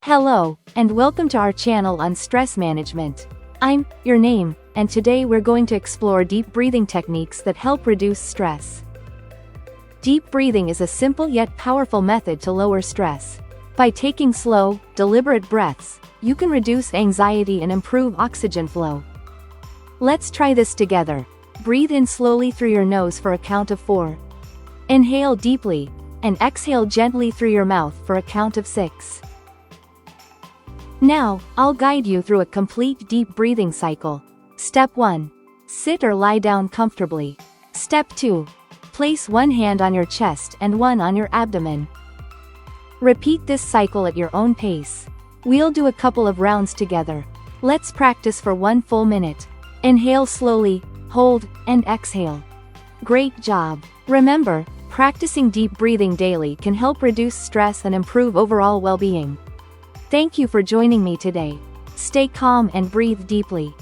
Hello, and welcome to our channel on stress management. I'm your name, and today we're going to explore deep breathing techniques that help reduce stress. Deep breathing is a simple yet powerful method to lower stress. By taking slow, deliberate breaths, you can reduce anxiety and improve oxygen flow. Let's try this together. Breathe in slowly through your nose for a count of 4. Inhale deeply, and exhale gently through your mouth for a count of 6. Now, I'll guide you through a complete deep breathing cycle. Step 1. Sit or lie down comfortably. Step 2. Place one hand on your chest and one on your abdomen. Repeat this cycle at your own pace. We'll do a couple of rounds together. Let's practice for 1 full minute. Inhale slowly, hold, and exhale. Great job! Remember, practicing deep breathing daily can help reduce stress and improve overall well-being. Thank you for joining me today. Stay calm and breathe deeply.